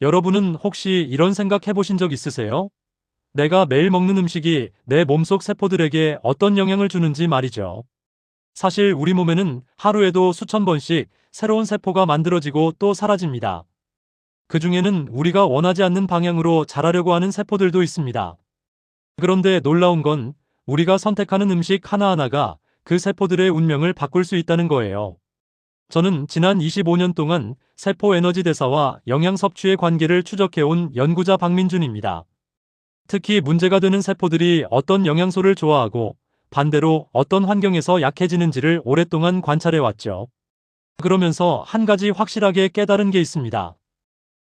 여러분은 혹시 이런 생각 해보신 적 있으세요? 내가 매일 먹는 음식이 내 몸속 세포들에게 어떤 영향을 주는지 말이죠. 사실 우리 몸에는 하루에도 수천 번씩 새로운 세포가 만들어지고 또 사라집니다. 그 중에는 우리가 원하지 않는 방향으로 자라려고 하는 세포들도 있습니다. 그런데 놀라운 건 우리가 선택하는 음식 하나하나가 그 세포들의 운명을 바꿀 수 있다는 거예요. 저는 지난 25년 동안 세포 에너지 대사와 영양 섭취의 관계를 추적해온 연구자 박민준입니다. 특히 문제가 되는 세포들이 어떤 영양소를 좋아하고 반대로 어떤 환경에서 약해지는지를 오랫동안 관찰해왔죠. 그러면서 한 가지 확실하게 깨달은 게 있습니다.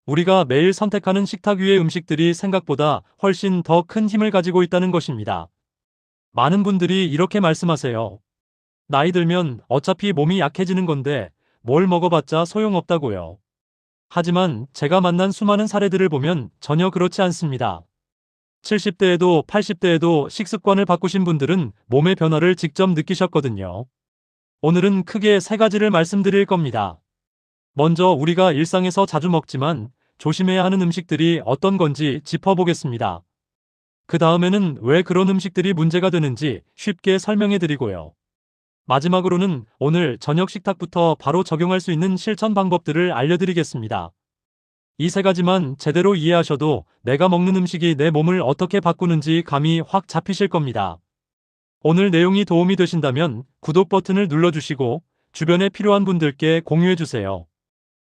우리가 매일 선택하는 식탁 위의 음식들이 생각보다 훨씬 더 큰 힘을 가지고 있다는 것입니다. 많은 분들이 이렇게 말씀하세요. 나이 들면 어차피 몸이 약해지는 건데 뭘 먹어봤자 소용없다고요. 하지만 제가 만난 수많은 사례들을 보면 전혀 그렇지 않습니다. 70대에도 80대에도 식습관을 바꾸신 분들은 몸의 변화를 직접 느끼셨거든요. 오늘은 크게 세 가지를 말씀드릴 겁니다. 먼저 우리가 일상에서 자주 먹지만 조심해야 하는 음식들이 어떤 건지 짚어보겠습니다. 그 다음에는 왜 그런 음식들이 문제가 되는지 쉽게 설명해 드리고요. 마지막으로는 오늘 저녁 식탁부터 바로 적용할 수 있는 실천 방법들을 알려드리겠습니다. 이 세 가지만 제대로 이해하셔도 내가 먹는 음식이 내 몸을 어떻게 바꾸는지 감이 확 잡히실 겁니다. 오늘 내용이 도움이 되신다면 구독 버튼을 눌러주시고 주변에 필요한 분들께 공유해주세요.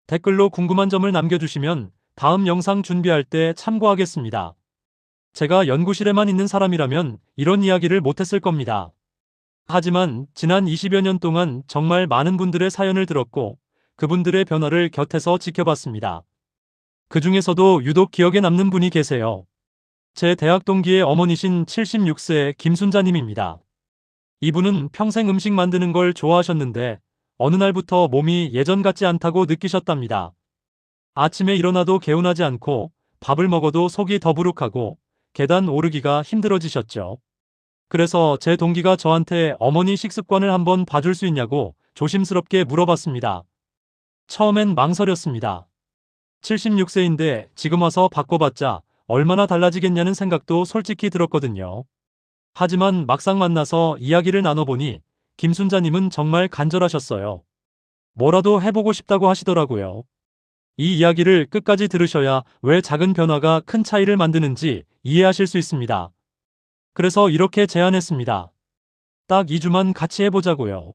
댓글로 궁금한 점을 남겨주시면 다음 영상 준비할 때 참고하겠습니다. 제가 연구실에만 있는 사람이라면 이런 이야기를 못했을 겁니다. 하지만 지난 20여 년 동안 정말 많은 분들의 사연을 들었고 그분들의 변화를 곁에서 지켜봤습니다. 그 중에서도 유독 기억에 남는 분이 계세요. 제 대학 동기의 어머니신 76세 김순자님입니다. 이분은 평생 음식 만드는 걸 좋아하셨는데 어느 날부터 몸이 예전 같지 않다고 느끼셨답니다. 아침에 일어나도 개운하지 않고 밥을 먹어도 속이 더부룩하고 계단 오르기가 힘들어지셨죠. 그래서 제 동기가 저한테 어머니 식습관을 한번 봐줄 수 있냐고 조심스럽게 물어봤습니다. 처음엔 망설였습니다. 76세인데 지금 와서 바꿔봤자 얼마나 달라지겠냐는 생각도 솔직히 들었거든요. 하지만 막상 만나서 이야기를 나눠보니 김순자님은 정말 간절하셨어요. 뭐라도 해보고 싶다고 하시더라고요. 이 이야기를 끝까지 들으셔야 왜 작은 변화가 큰 차이를 만드는지 이해하실 수 있습니다. 그래서 이렇게 제안했습니다. 딱 2주만 같이 해보자고요.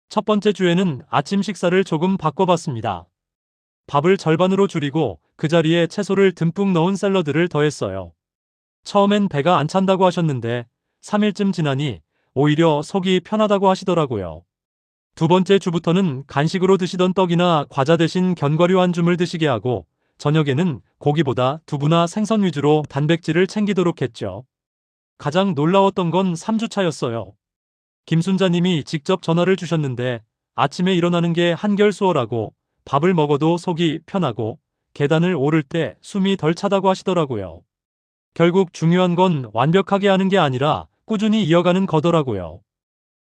첫 번째 주에는 아침 식사를 조금 바꿔봤습니다. 밥을 절반으로 줄이고 그 자리에 채소를 듬뿍 넣은 샐러드를 더했어요. 처음엔 배가 안 찬다고 하셨는데 3일쯤 지나니 오히려 속이 편하다고 하시더라고요. 두 번째 주부터는 간식으로 드시던 떡이나 과자 대신 견과류 한 줌을 드시게 하고 저녁에는 고기보다 두부나 생선 위주로 단백질을 챙기도록 했죠. 가장 놀라웠던 건 3주 차였어요. 김순자님이 직접 전화를 주셨는데 아침에 일어나는 게 한결 수월하고 밥을 먹어도 속이 편하고 계단을 오를 때 숨이 덜 차다고 하시더라고요. 결국 중요한 건 완벽하게 하는 게 아니라 꾸준히 이어가는 거더라고요.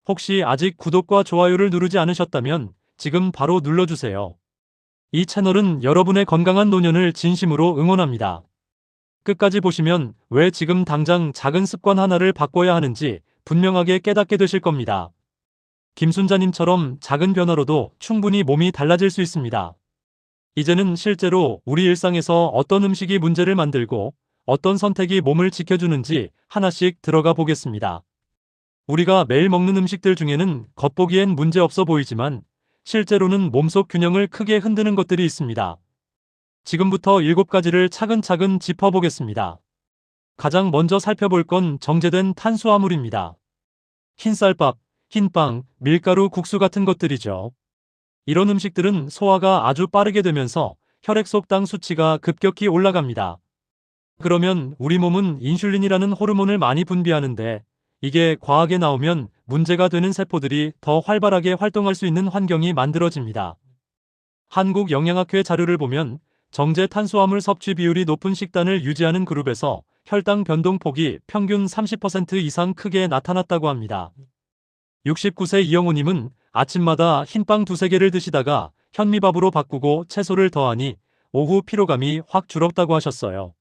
혹시 아직 구독과 좋아요를 누르지 않으셨다면 지금 바로 눌러주세요. 이 채널은 여러분의 건강한 노년을 진심으로 응원합니다. 끝까지 보시면 왜 지금 당장 작은 습관 하나를 바꿔야 하는지 분명하게 깨닫게 되실 겁니다. 김순자님처럼 작은 변화로도 충분히 몸이 달라질 수 있습니다. 이제는 실제로 우리 일상에서 어떤 음식이 문제를 만들고 어떤 선택이 몸을 지켜주는지 하나씩 들어가 보겠습니다. 우리가 매일 먹는 음식들 중에는 겉보기엔 문제 없어 보이지만 실제로는 몸속 균형을 크게 흔드는 것들이 있습니다. 지금부터 7가지를 차근차근 짚어보겠습니다. 가장 먼저 살펴볼 건 정제된 탄수화물입니다. 흰쌀밥, 흰빵, 밀가루, 국수 같은 것들이죠. 이런 음식들은 소화가 아주 빠르게 되면서 혈액 속 당 수치가 급격히 올라갑니다. 그러면 우리 몸은 인슐린이라는 호르몬을 많이 분비하는데 이게 과하게 나오면 문제가 되는 세포들이 더 활발하게 활동할 수 있는 환경이 만들어집니다. 한국영양학회 자료를 보면 정제 탄수화물 섭취 비율이 높은 식단을 유지하는 그룹에서 혈당 변동폭이 평균 30% 이상 크게 나타났다고 합니다. 69세 이영호님은 아침마다 흰빵 두세 개를 드시다가 현미밥으로 바꾸고 채소를 더하니 오후 피로감이 확 줄었다고 하셨어요.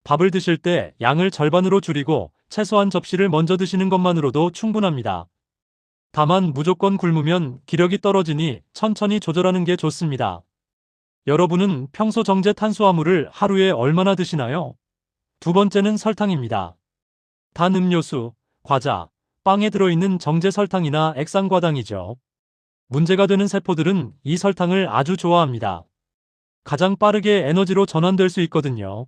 밥을 드실 때 양을 절반으로 줄이고 채소 한 접시를 먼저 드시는 것만으로도 충분합니다. 다만 무조건 굶으면 기력이 떨어지니 천천히 조절하는 게 좋습니다. 여러분은 평소 정제 탄수화물을 하루에 얼마나 드시나요? 두 번째는 설탕입니다. 단 음료수, 과자, 빵에 들어있는 정제 설탕이나 액상과당이죠. 문제가 되는 세포들은 이 설탕을 아주 좋아합니다. 가장 빠르게 에너지로 전환될 수 있거든요.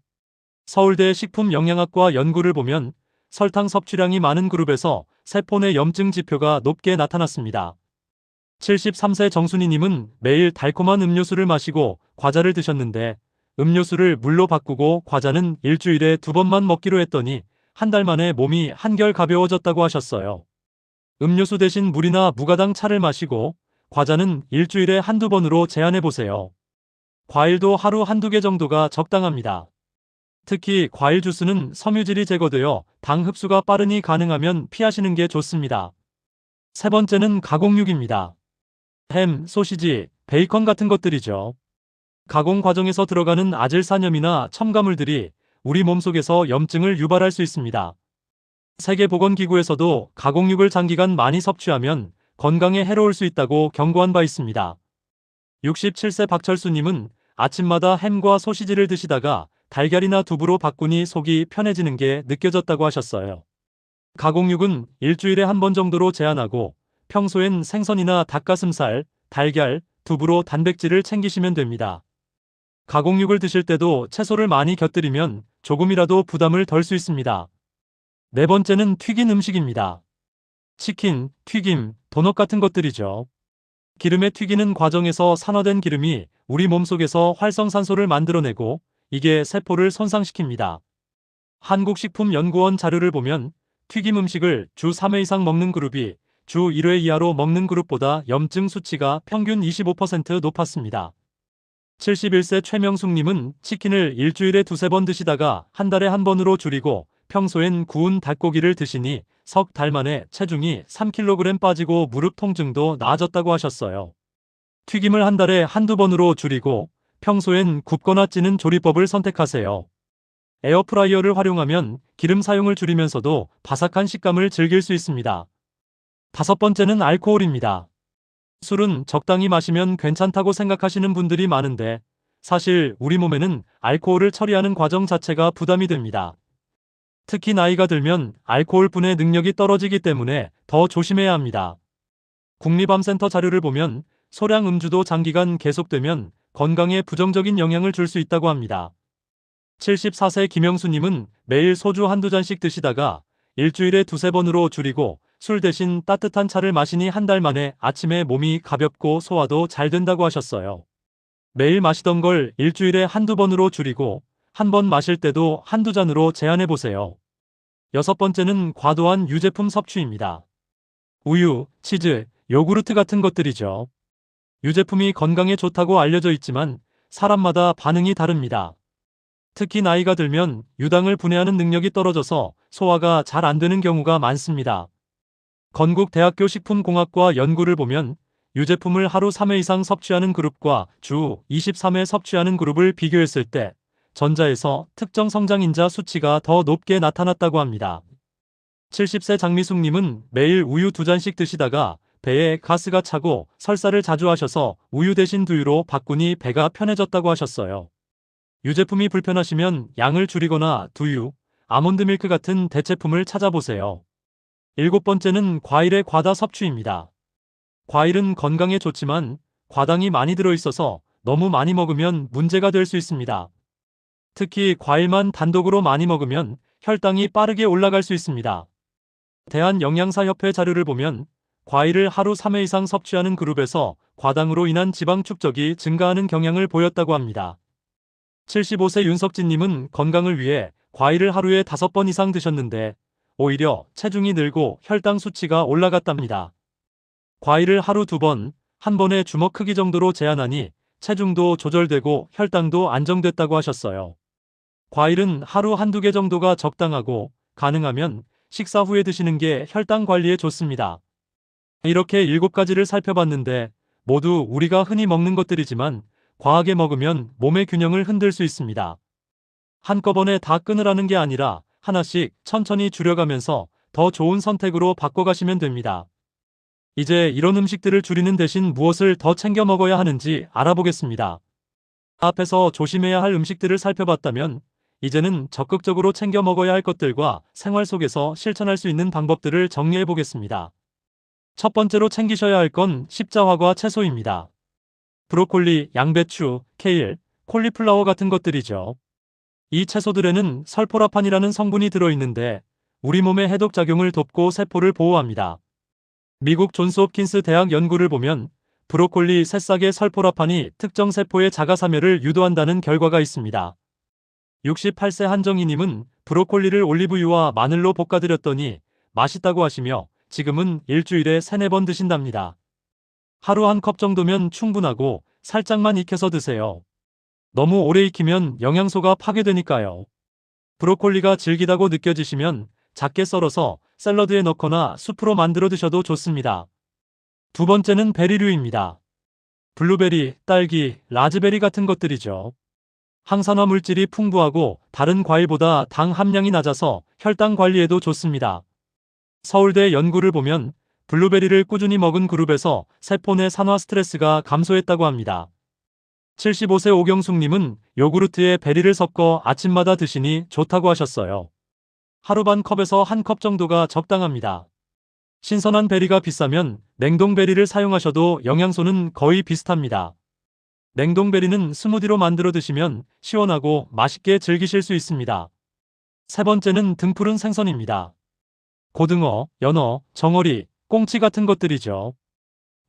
서울대 식품영양학과 연구를 보면 설탕 섭취량이 많은 그룹에서 세포 내 염증 지표가 높게 나타났습니다. 73세 정순희님은 매일 달콤한 음료수를 마시고 과자를 드셨는데 음료수를 물로 바꾸고 과자는 일주일에 2번만 먹기로 했더니 한 달 만에 몸이 한결 가벼워졌다고 하셨어요. 음료수 대신 물이나 무가당 차를 마시고 과자는 일주일에 한두 번으로 제한해보세요. 과일도 하루 한두 개 정도가 적당합니다. 특히 과일 주스는 섬유질이 제거되어 당 흡수가 빠르니 가능하면 피하시는 게 좋습니다. 세 번째는 가공육입니다. 햄, 소시지, 베이컨 같은 것들이죠. 가공 과정에서 들어가는 아질산염이나 첨가물들이 우리 몸속에서 염증을 유발할 수 있습니다. 세계보건기구에서도 가공육을 장기간 많이 섭취하면 건강에 해로울 수 있다고 경고한 바 있습니다. 67세 박철수님은 아침마다 햄과 소시지를 드시다가 달걀이나 두부로 바꾸니 속이 편해지는 게 느껴졌다고 하셨어요. 가공육은 일주일에 한 번 정도로 제한하고 평소엔 생선이나 닭가슴살, 달걀, 두부로 단백질을 챙기시면 됩니다. 가공육을 드실 때도 채소를 많이 곁들이면 조금이라도 부담을 덜 수 있습니다. 네 번째는 튀긴 음식입니다. 치킨, 튀김, 도넛 같은 것들이죠. 기름에 튀기는 과정에서 산화된 기름이 우리 몸속에서 활성산소를 만들어내고 이게 세포를 손상시킵니다. 한국식품연구원 자료를 보면 튀김 음식을 주 3회 이상 먹는 그룹이 주 1회 이하로 먹는 그룹보다 염증 수치가 평균 25% 높았습니다. 71세 최명숙님은 치킨을 일주일에 2~3번 드시다가 한 달에 한 번으로 줄이고 평소엔 구운 닭고기를 드시니 석 달 만에 체중이 3kg 빠지고 무릎 통증도 나아졌다고 하셨어요. 튀김을 한 달에 한두 번으로 줄이고 평소엔 굽거나 찌는 조리법을 선택하세요. 에어프라이어를 활용하면 기름 사용을 줄이면서도 바삭한 식감을 즐길 수 있습니다. 다섯 번째는 알코올입니다. 술은 적당히 마시면 괜찮다고 생각하시는 분들이 많은데 사실 우리 몸에는 알코올을 처리하는 과정 자체가 부담이 됩니다. 특히 나이가 들면 알코올 분해 능력이 떨어지기 때문에 더 조심해야 합니다. 국립암센터 자료를 보면 소량 음주도 장기간 계속되면 건강에 부정적인 영향을 줄 수 있다고 합니다. 74세 김영수님은 매일 소주 한두 잔씩 드시다가 일주일에 2~3번으로 줄이고 술 대신 따뜻한 차를 마시니 한 달 만에 아침에 몸이 가볍고 소화도 잘 된다고 하셨어요. 매일 마시던 걸 일주일에 한두 번으로 줄이고 한 번 마실 때도 한두 잔으로 제한해보세요. 여섯 번째는 과도한 유제품 섭취입니다. 우유, 치즈, 요구르트 같은 것들이죠. 유제품이 건강에 좋다고 알려져 있지만 사람마다 반응이 다릅니다. 특히 나이가 들면 유당을 분해하는 능력이 떨어져서 소화가 잘 안 되는 경우가 많습니다. 건국대학교 식품공학과 연구를 보면 유제품을 하루 3회 이상 섭취하는 그룹과 주 23회 섭취하는 그룹을 비교했을 때 전자에서 특정 성장인자 수치가 더 높게 나타났다고 합니다. 70세 장미숙님은 매일 우유 2잔씩 드시다가 배에 가스가 차고 설사를 자주 하셔서 우유 대신 두유로 바꾸니 배가 편해졌다고 하셨어요. 유제품이 불편하시면 양을 줄이거나 두유, 아몬드 밀크 같은 대체품을 찾아보세요. 일곱 번째는 과일의 과다 섭취입니다. 과일은 건강에 좋지만 과당이 많이 들어있어서 너무 많이 먹으면 문제가 될 수 있습니다. 특히 과일만 단독으로 많이 먹으면 혈당이 빠르게 올라갈 수 있습니다. 대한영양사협회 자료를 보면 과일을 하루 3회 이상 섭취하는 그룹에서 과당으로 인한 지방 축적이 증가하는 경향을 보였다고 합니다. 75세 윤석진님은 건강을 위해 과일을 하루에 5번 이상 드셨는데 오히려 체중이 늘고 혈당 수치가 올라갔답니다. 과일을 하루 2번, 한 번에 주먹 크기 정도로 제한하니 체중도 조절되고 혈당도 안정됐다고 하셨어요. 과일은 하루 한두 개 정도가 적당하고 가능하면 식사 후에 드시는 게 혈당 관리에 좋습니다. 이렇게 7가지를 살펴봤는데 모두 우리가 흔히 먹는 것들이지만 과하게 먹으면 몸의 균형을 흔들 수 있습니다. 한꺼번에 다 끊으라는 게 아니라 하나씩 천천히 줄여가면서 더 좋은 선택으로 바꿔가시면 됩니다. 이제 이런 음식들을 줄이는 대신 무엇을 더 챙겨 먹어야 하는지 알아보겠습니다. 앞에서 조심해야 할 음식들을 살펴봤다면 이제는 적극적으로 챙겨 먹어야 할 것들과 생활 속에서 실천할 수 있는 방법들을 정리해 보겠습니다. 첫 번째로 챙기셔야 할 건 십자화과 채소입니다. 브로콜리, 양배추, 케일, 콜리플라워 같은 것들이죠. 이 채소들에는 설포라판이라는 성분이 들어있는데 우리 몸의 해독작용을 돕고 세포를 보호합니다. 미국 존스 홉킨스 대학 연구를 보면 브로콜리 새싹의 설포라판이 특정 세포의 자가사멸을 유도한다는 결과가 있습니다. 68세 한정희님은 브로콜리를 올리브유와 마늘로 볶아드렸더니 맛있다고 하시며 지금은 일주일에 3-4번 드신답니다. 하루 한 컵 정도면 충분하고 살짝만 익혀서 드세요. 너무 오래 익히면 영양소가 파괴되니까요. 브로콜리가 질기다고 느껴지시면 작게 썰어서 샐러드에 넣거나 수프로 만들어 드셔도 좋습니다. 두 번째는 베리류입니다. 블루베리, 딸기, 라즈베리 같은 것들이죠. 항산화 물질이 풍부하고 다른 과일보다 당 함량이 낮아서 혈당 관리에도 좋습니다. 서울대 연구를 보면 블루베리를 꾸준히 먹은 그룹에서 세포 내 산화 스트레스가 감소했다고 합니다. 75세 오경숙님은 요구르트에 베리를 섞어 아침마다 드시니 좋다고 하셨어요. 하루 반 컵에서 한 컵 정도가 적당합니다. 신선한 베리가 비싸면 냉동 베리를 사용하셔도 영양소는 거의 비슷합니다. 냉동 베리는 스무디로 만들어 드시면 시원하고 맛있게 즐기실 수 있습니다. 세 번째는 등푸른 생선입니다. 고등어, 연어, 정어리, 꽁치 같은 것들이죠.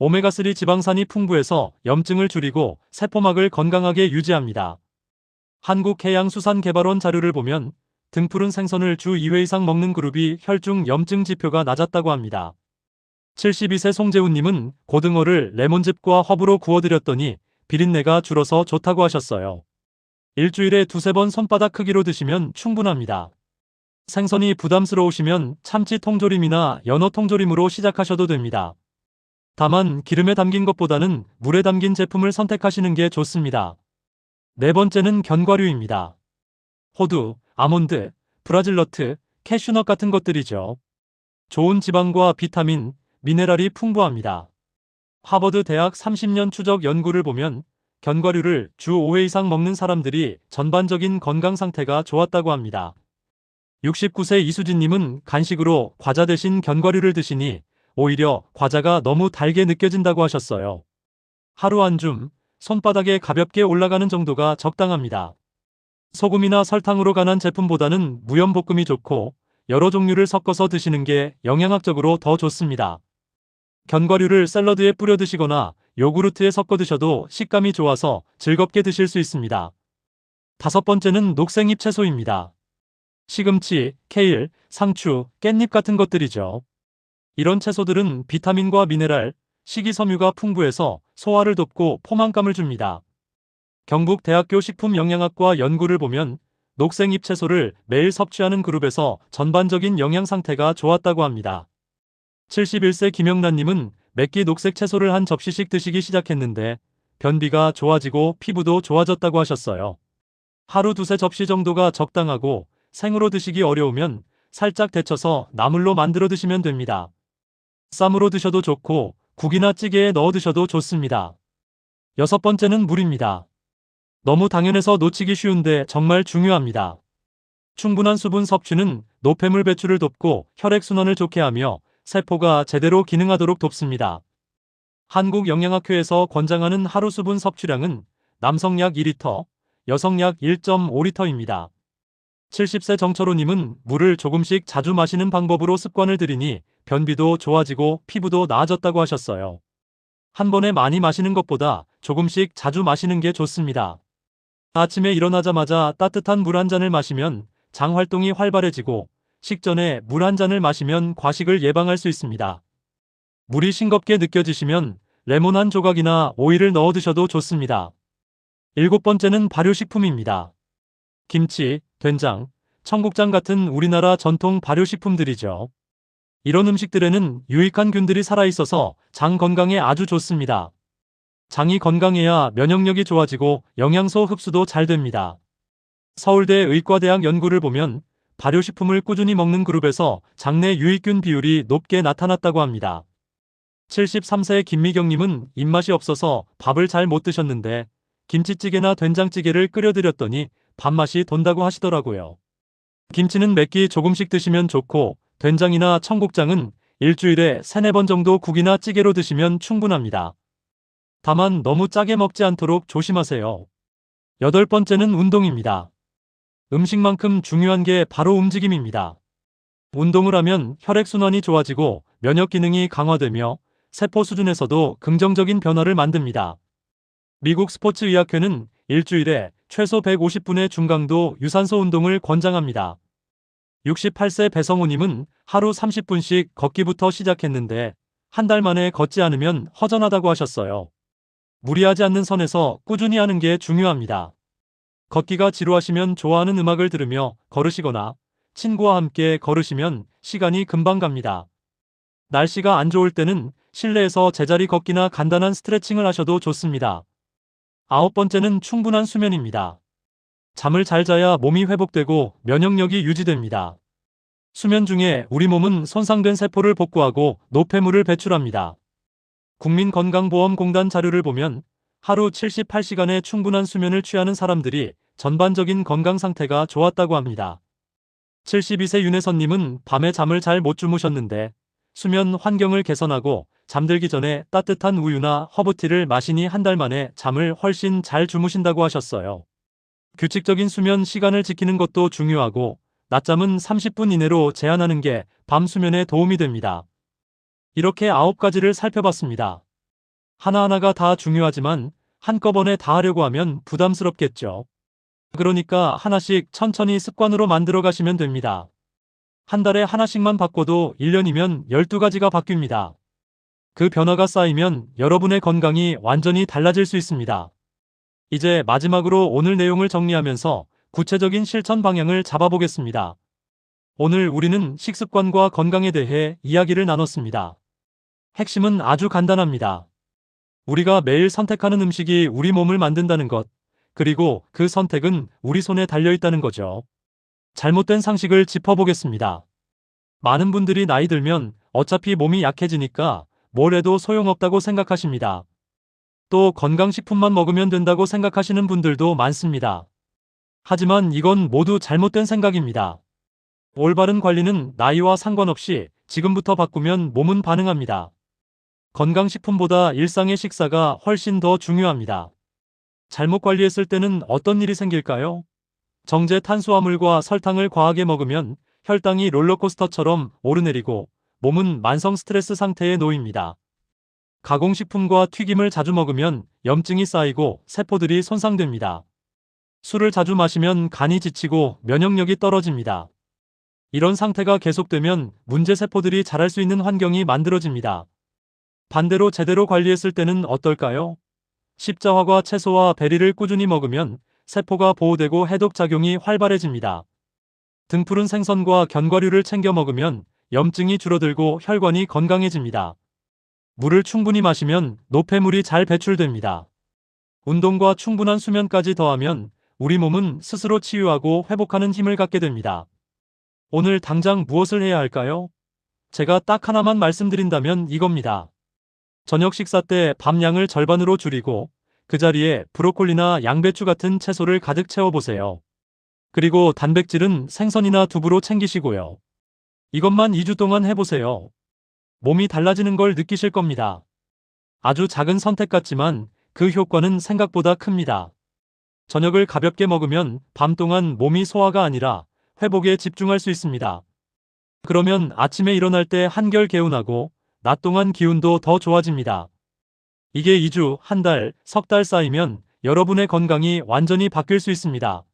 오메가3 지방산이 풍부해서 염증을 줄이고 세포막을 건강하게 유지합니다. 한국해양수산개발원 자료를 보면 등푸른 생선을 주 2회 이상 먹는 그룹이 혈중 염증 지표가 낮았다고 합니다. 72세 송재훈님은 고등어를 레몬즙과 허브로 구워드렸더니 비린내가 줄어서 좋다고 하셨어요. 일주일에 2-3번 손바닥 크기로 드시면 충분합니다. 생선이 부담스러우시면 참치 통조림이나 연어 통조림으로 시작하셔도 됩니다. 다만 기름에 담긴 것보다는 물에 담긴 제품을 선택하시는 게 좋습니다. 네 번째는 견과류입니다. 호두, 아몬드, 브라질너트, 캐슈넛 같은 것들이죠. 좋은 지방과 비타민, 미네랄이 풍부합니다. 하버드 대학 30년 추적 연구를 보면 견과류를 주 5회 이상 먹는 사람들이 전반적인 건강 상태가 좋았다고 합니다. 69세 이수진님은 간식으로 과자 대신 견과류를 드시니 오히려 과자가 너무 달게 느껴진다고 하셨어요. 하루 한 줌, 손바닥에 가볍게 올라가는 정도가 적당합니다. 소금이나 설탕으로 간한 제품보다는 무염볶음이 좋고 여러 종류를 섞어서 드시는 게 영양학적으로 더 좋습니다. 견과류를 샐러드에 뿌려 드시거나 요구르트에 섞어 드셔도 식감이 좋아서 즐겁게 드실 수 있습니다. 다섯 번째는 녹색잎 채소입니다. 시금치, 케일, 상추, 깻잎 같은 것들이죠. 이런 채소들은 비타민과 미네랄, 식이섬유가 풍부해서 소화를 돕고 포만감을 줍니다. 경북대학교 식품영양학과 연구를 보면 녹색잎 채소를 매일 섭취하는 그룹에서 전반적인 영양 상태가 좋았다고 합니다. 71세 김영란님은 매끼 녹색 채소를 한 접시씩 드시기 시작했는데 변비가 좋아지고 피부도 좋아졌다고 하셨어요. 하루 2-3접시 정도가 적당하고 생으로 드시기 어려우면 살짝 데쳐서 나물로 만들어 드시면 됩니다. 쌈으로 드셔도 좋고 국이나 찌개에 넣어 드셔도 좋습니다. 여섯 번째는 물입니다. 너무 당연해서 놓치기 쉬운데 정말 중요합니다. 충분한 수분 섭취는 노폐물 배출을 돕고 혈액순환을 좋게 하며 세포가 제대로 기능하도록 돕습니다. 한국영양학회에서 권장하는 하루 수분 섭취량은 남성 약 2리터, 여성 약 1.5리터입니다. 70세 정철호님은 물을 조금씩 자주 마시는 방법으로 습관을 들이니 변비도 좋아지고 피부도 나아졌다고 하셨어요. 한 번에 많이 마시는 것보다 조금씩 자주 마시는 게 좋습니다. 아침에 일어나자마자 따뜻한 물 한 잔을 마시면 장 활동이 활발해지고 식전에 물 한 잔을 마시면 과식을 예방할 수 있습니다. 물이 싱겁게 느껴지시면 레몬 한 조각이나 오이를 넣어 드셔도 좋습니다. 일곱 번째는 발효식품입니다. 김치, 된장, 청국장 같은 우리나라 전통 발효식품들이죠. 이런 음식들에는 유익한 균들이 살아있어서 장 건강에 아주 좋습니다. 장이 건강해야 면역력이 좋아지고 영양소 흡수도 잘 됩니다. 서울대 의과대학 연구를 보면 발효식품을 꾸준히 먹는 그룹에서 장내 유익균 비율이 높게 나타났다고 합니다. 73세 김미경님은 입맛이 없어서 밥을 잘 못 드셨는데 김치찌개나 된장찌개를 끓여드렸더니 밥맛이 돈다고 하시더라고요. 김치는 몇 끼 조금씩 드시면 좋고 된장이나 청국장은 일주일에 3-4번 정도 국이나 찌개로 드시면 충분합니다. 다만 너무 짜게 먹지 않도록 조심하세요. 8번째는 운동입니다. 음식만큼 중요한 게 바로 움직임입니다. 운동을 하면 혈액순환이 좋아지고 면역 기능이 강화되며 세포 수준에서도 긍정적인 변화를 만듭니다. 미국 스포츠의학회는 일주일에 최소 150분의 중강도 유산소 운동을 권장합니다. 68세 배성우님은 하루 30분씩 걷기부터 시작했는데 한 달 만에 걷지 않으면 허전하다고 하셨어요. 무리하지 않는 선에서 꾸준히 하는 게 중요합니다. 걷기가 지루하시면 좋아하는 음악을 들으며 걸으시거나 친구와 함께 걸으시면 시간이 금방 갑니다. 날씨가 안 좋을 때는 실내에서 제자리 걷기나 간단한 스트레칭을 하셔도 좋습니다. 9번째는 충분한 수면입니다. 잠을 잘 자야 몸이 회복되고 면역력이 유지됩니다. 수면 중에 우리 몸은 손상된 세포를 복구하고 노폐물을 배출합니다. 국민건강보험공단 자료를 보면 하루 78시간의 충분한 수면을 취하는 사람들이 전반적인 건강 상태가 좋았다고 합니다. 72세 윤혜선님은 밤에 잠을 잘 못 주무셨는데 수면 환경을 개선하고 잠들기 전에 따뜻한 우유나 허브티를 마시니 한 달 만에 잠을 훨씬 잘 주무신다고 하셨어요. 규칙적인 수면 시간을 지키는 것도 중요하고 낮잠은 30분 이내로 제한하는 게 밤 수면에 도움이 됩니다. 이렇게 9가지를 살펴봤습니다. 하나하나가 다 중요하지만 한꺼번에 다 하려고 하면 부담스럽겠죠. 그러니까 하나씩 천천히 습관으로 만들어 가시면 됩니다. 한 달에 하나씩만 바꿔도 1년이면 12가지가 바뀝니다. 그 변화가 쌓이면 여러분의 건강이 완전히 달라질 수 있습니다. 이제 마지막으로 오늘 내용을 정리하면서 구체적인 실천 방향을 잡아보겠습니다. 오늘 우리는 식습관과 건강에 대해 이야기를 나눴습니다. 핵심은 아주 간단합니다. 우리가 매일 선택하는 음식이 우리 몸을 만든다는 것, 그리고 그 선택은 우리 손에 달려있다는 거죠. 잘못된 상식을 짚어보겠습니다. 많은 분들이 나이 들면 어차피 몸이 약해지니까 뭘 해도 소용없다고 생각하십니다. 또 건강식품만 먹으면 된다고 생각하시는 분들도 많습니다. 하지만 이건 모두 잘못된 생각입니다. 올바른 관리는 나이와 상관없이 지금부터 바꾸면 몸은 반응합니다. 건강식품보다 일상의 식사가 훨씬 더 중요합니다. 잘못 관리했을 때는 어떤 일이 생길까요? 정제 탄수화물과 설탕을 과하게 먹으면 혈당이 롤러코스터처럼 오르내리고 몸은 만성 스트레스 상태에 놓입니다. 가공식품과 튀김을 자주 먹으면 염증이 쌓이고 세포들이 손상됩니다. 술을 자주 마시면 간이 지치고 면역력이 떨어집니다. 이런 상태가 계속되면 문제 세포들이 자랄 수 있는 환경이 만들어집니다. 반대로 제대로 관리했을 때는 어떨까요? 십자화과 채소와 베리를 꾸준히 먹으면 세포가 보호되고 해독작용이 활발해집니다. 등푸른 생선과 견과류를 챙겨 먹으면 염증이 줄어들고 혈관이 건강해집니다. 물을 충분히 마시면 노폐물이 잘 배출됩니다. 운동과 충분한 수면까지 더하면 우리 몸은 스스로 치유하고 회복하는 힘을 갖게 됩니다. 오늘 당장 무엇을 해야 할까요? 제가 딱 하나만 말씀드린다면 이겁니다. 저녁 식사 때 밥 양을 절반으로 줄이고 그 자리에 브로콜리나 양배추 같은 채소를 가득 채워보세요. 그리고 단백질은 생선이나 두부로 챙기시고요. 이것만 2주 동안 해보세요. 몸이 달라지는 걸 느끼실 겁니다. 아주 작은 선택 같지만 그 효과는 생각보다 큽니다. 저녁을 가볍게 먹으면 밤 동안 몸이 소화가 아니라 회복에 집중할 수 있습니다. 그러면 아침에 일어날 때 한결 개운하고 낮 동안 기운도 더 좋아집니다. 이게 2주, 한 달, 석 달 쌓이면 여러분의 건강이 완전히 바뀔 수 있습니다.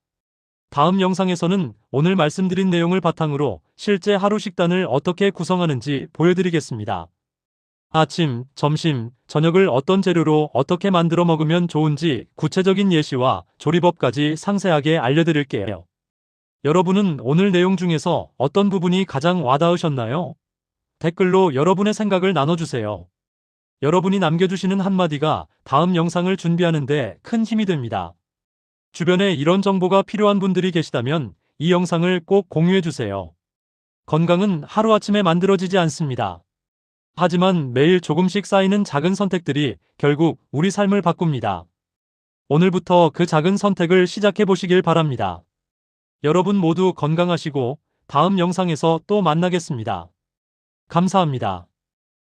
다음 영상에서는 오늘 말씀드린 내용을 바탕으로 실제 하루 식단을 어떻게 구성하는지 보여드리겠습니다. 아침, 점심, 저녁을 어떤 재료로 어떻게 만들어 먹으면 좋은지 구체적인 예시와 조리법까지 상세하게 알려드릴게요. 여러분은 오늘 내용 중에서 어떤 부분이 가장 와닿으셨나요? 댓글로 여러분의 생각을 나눠주세요. 여러분이 남겨주시는 한마디가 다음 영상을 준비하는데 큰 힘이 됩니다. 주변에 이런 정보가 필요한 분들이 계시다면 이 영상을 꼭 공유해주세요. 건강은 하루아침에 만들어지지 않습니다. 하지만 매일 조금씩 쌓이는 작은 선택들이 결국 우리 삶을 바꿉니다. 오늘부터 그 작은 선택을 시작해 보시길 바랍니다. 여러분 모두 건강하시고 다음 영상에서 또 만나겠습니다. 감사합니다.